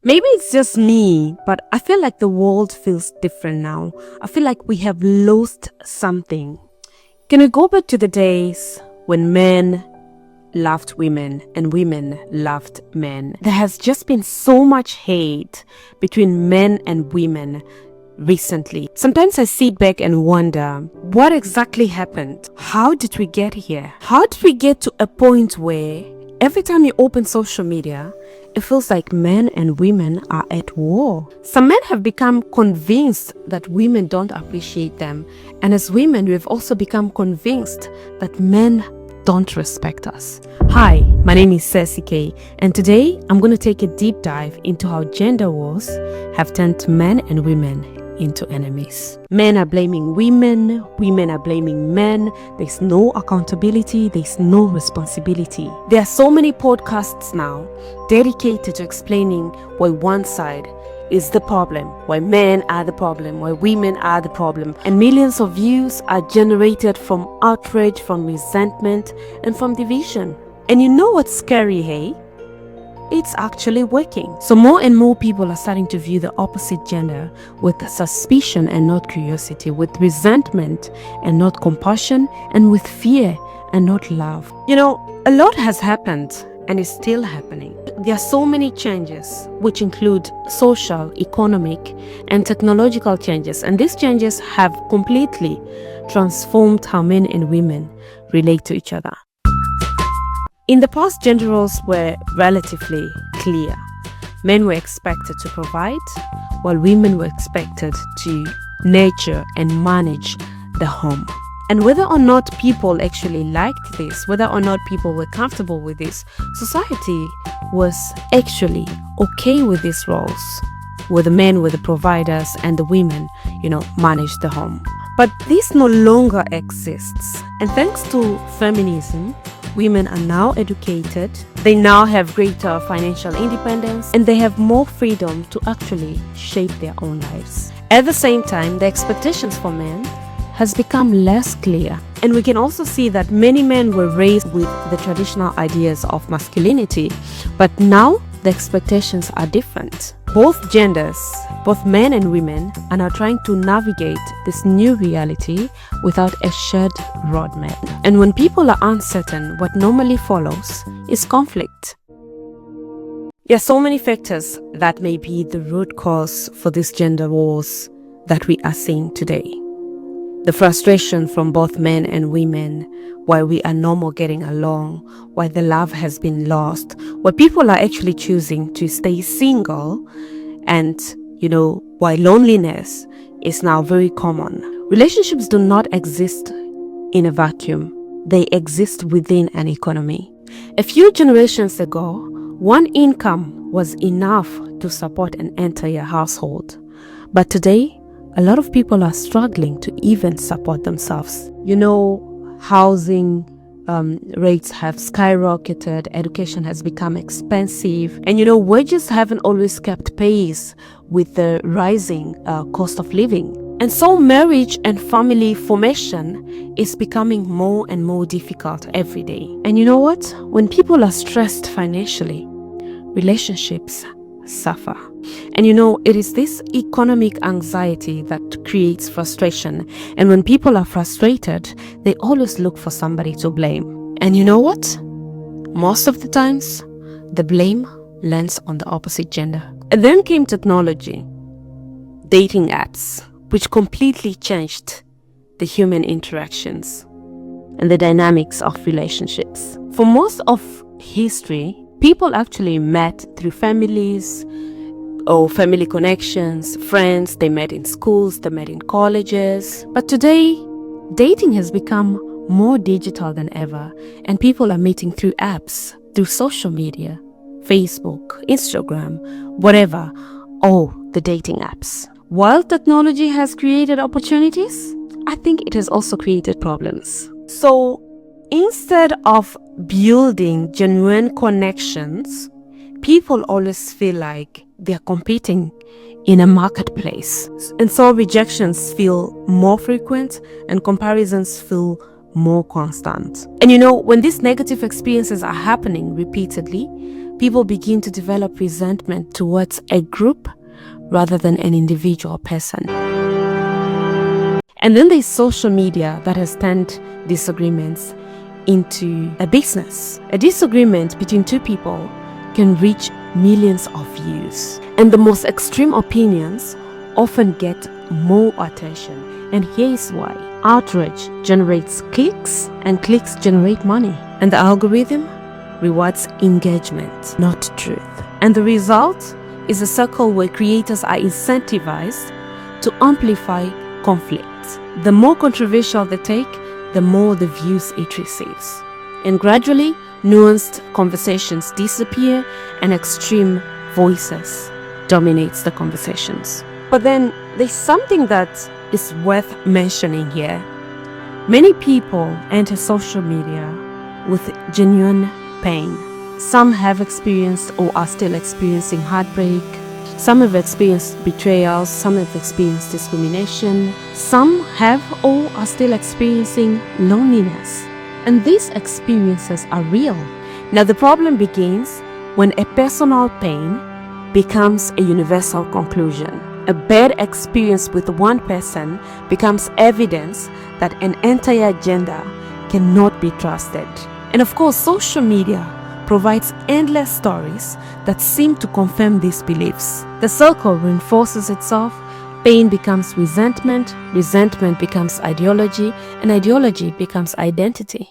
Maybe it's just me, but I feel like the world feels different now. I feel like we have lost something. Can we go back to the days when men loved women and women loved men? There has just been so much hate between men and women recently. Sometimes I sit back and wonder, what exactly happened? How did we get here? How did we get to a point where every time you open social media, it feels like men and women are at war? Some men have become convinced that women don't appreciate them. And as women, we've also become convinced that men don't respect us. Hi, my name is Ceci K, and today I'm going to take a deep dive into how gender wars have turned men and women into enemies. Men are blaming women, women are blaming men. There's no accountability, there's no responsibility. There are so many podcasts now dedicated to explaining why one side is the problem, why men are the problem, why women are the problem. And millions of views are generated from outrage, from resentment, and from division. And you know what's scary, hey? It's actually working. So more and more people are starting to view the opposite gender with suspicion and not curiosity, with resentment and not compassion, and with fear and not love. You know, a lot has happened and is still happening. There are so many changes, which include social, economic, and technological changes. And these changes have completely transformed how men and women relate to each other. In the past, gender roles were relatively clear. Men were expected to provide, while women were expected to nurture and manage the home. And whether or not people actually liked this, whether or not people were comfortable with this, society was actually okay with these roles, where the men were the providers and the women, managed the home. But this no longer exists. And thanks to feminism, women are now educated, they now have greater financial independence, and they have more freedom to actually shape their own lives. At the same time, the expectations for men has become less clear. And we can also see that many men were raised with the traditional ideas of masculinity, but now the expectations are different. Both genders, both men and women, are now trying to navigate this new reality without a shared roadmap. And when people are uncertain, what normally follows is conflict. There are so many factors that may be the root cause for these gender wars that we are seeing today. The frustration from both men and women, why we are no more getting along, why the love has been lost, why people are actually choosing to stay single, and, why loneliness is now very common. Relationships do not exist in a vacuum. They exist within an economy. A few generations ago, one income was enough to support an entire household. But today, a lot of people are struggling to even support themselves. Housing rates have skyrocketed, education has become expensive, and wages haven't always kept pace with the rising cost of living. And so marriage and family formation is becoming more and more difficult every day. And you know what? When people are stressed financially, relationships suffer. And it is this economic anxiety that creates frustration. And when people are frustrated, they always look for somebody to blame. And you know what? Most of the times, the blame lands on the opposite gender. And then came technology, dating apps, which completely changed the human interactions and the dynamics of relationships. For most of history, people actually met through families or family connections, friends. They met in schools, they met in colleges. But today, dating has become more digital than ever, and people are meeting through apps, through social media, Facebook, Instagram, whatever, all the dating apps. While technology has created opportunities, I think it has also created problems. So instead of building genuine connections, people always feel like they're competing in a marketplace. And so rejections feel more frequent and comparisons feel more constant. And when these negative experiences are happening repeatedly, people begin to develop resentment towards a group rather than an individual person. And then there's social media that has turned disagreements into a business. A disagreement between two people can reach millions of views. And the most extreme opinions often get more attention. And here's why. Outrage generates clicks, and clicks generate money. And the algorithm rewards engagement, not truth. And the result is a circle where creators are incentivized to amplify conflict. The more controversial the take, the more the views it receives. And gradually, nuanced conversations disappear and extreme voices dominates the conversations. But then there's something that is worth mentioning here. Many people enter social media with genuine pain. Some have experienced or are still experiencing heartbreak. Some have experienced betrayals. Some have experienced discrimination. Some have or are still experiencing loneliness. And these experiences are real. Now the problem begins when a personal pain becomes a universal conclusion. A bad experience with one person becomes evidence that an entire gender cannot be trusted. And of course, social media provides endless stories that seem to confirm these beliefs. The circle reinforces itself. Pain becomes resentment, resentment becomes ideology, and ideology becomes identity.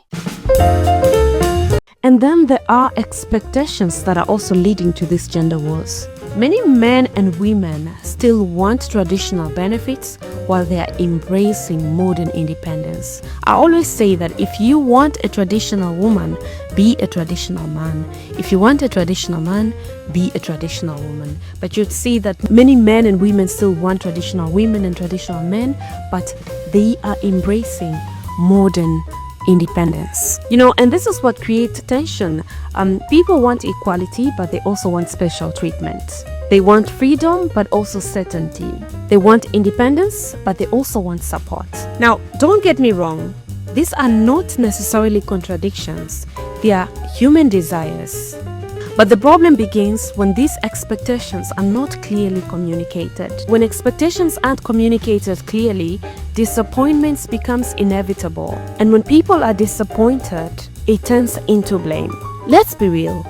And then there are expectations that are also leading to these gender wars. Many men and women still want traditional benefits while they are embracing modern independence. I always say that if you want a traditional woman, be a traditional man. If you want a traditional man, be a traditional woman. But you'd see that many men and women still want traditional women and traditional men, but they are embracing modern independence. And this is what creates tension. People want equality, but they also want special treatment. They want freedom, but also certainty. They want independence, but they also want support. Now, don't get me wrong. These are not necessarily contradictions. They are human desires. But the problem begins when these expectations are not clearly communicated. When expectations aren't communicated clearly, disappointments becomes inevitable. And when people are disappointed, it turns into blame. Let's be real.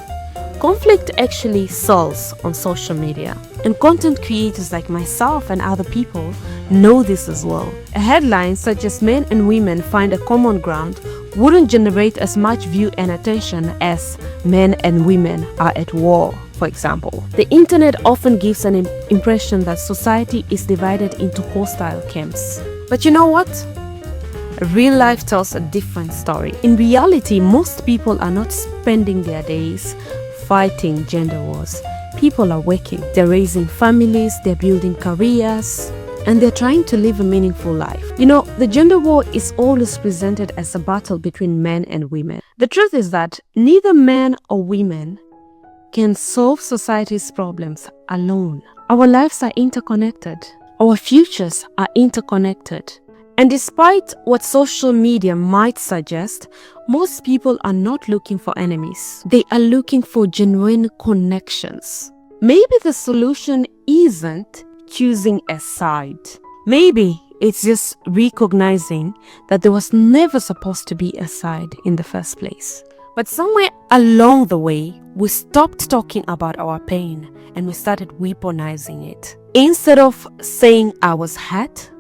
Conflict actually sells on social media. And content creators like myself and other people know this as well. A headline such as "Men and Women Find a Common Ground" wouldn't generate as much view and attention as "Men and Women Are at War," for example. The internet often gives an impression that society is divided into hostile camps. But you know what? Real life tells a different story. In reality, most people are not spending their days fighting gender wars. People are working, they're raising families, they're building careers, and they're trying to live a meaningful life. The gender war is always presented as a battle between men and women. The truth is that neither men or women can solve society's problems alone. Our lives are interconnected. Our futures are interconnected. And despite what social media might suggest, most people are not looking for enemies. They are looking for genuine connections. Maybe the solution isn't choosing a side. Maybe it's just recognizing that there was never supposed to be a side in the first place. But somewhere along the way, we stopped talking about our pain and we started weaponizing it. Instead of saying I was hurt,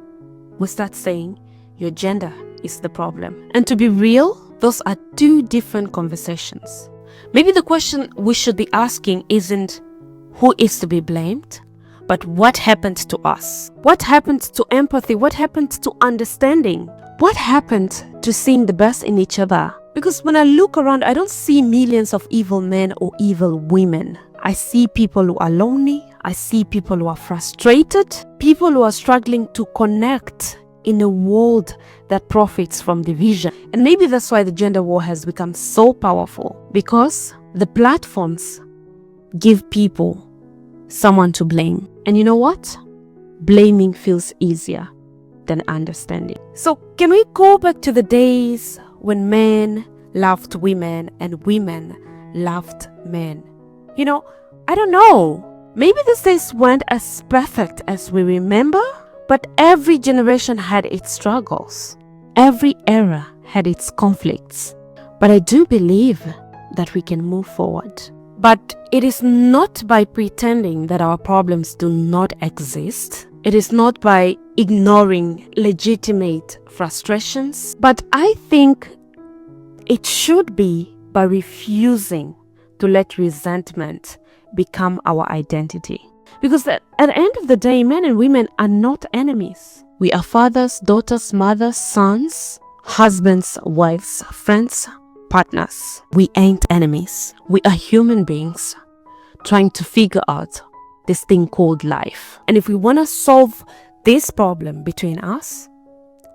we start saying your gender is the problem. And to be real, those are two different conversations. Maybe the question we should be asking isn't who is to be blamed, but what happened to us? What happened to empathy? What happened to understanding? What happened to seeing the best in each other? Because when I look around, I don't see millions of evil men or evil women. I see people who are lonely. I see people who are frustrated. People who are struggling to connect in a world that profits from division. And maybe that's why the gender war has become so powerful, because the platforms give people someone to blame. And you know what? Blaming feels easier than understanding. So can we go back to the days when men loved women and women loved men? I don't know. Maybe these days weren't as perfect as we remember, but every generation had its struggles. Every era had its conflicts. But I do believe that we can move forward. But it is not by pretending that our problems do not exist. It is not by ignoring legitimate frustrations. But I think it should be by refusing to let resentment become our identity. Because at the end of the day, men and women are not enemies. We are fathers, daughters, mothers, sons, husbands, wives, friends, partners. We ain't enemies. We are human beings trying to figure out this thing called life. And if we want to solve this problem between us,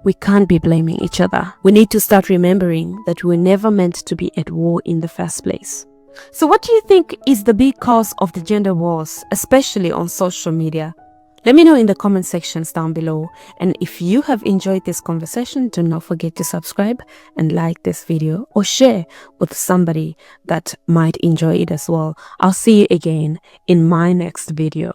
we can't be blaming each other. We need to start remembering that we were never meant to be at war in the first place. So what do you think is the big cause of the gender wars, especially on social media? Let me know in the comment sections down below. And if you have enjoyed this conversation, do not forget to subscribe and like this video or share with somebody that might enjoy it as well. I'll see you again in my next video.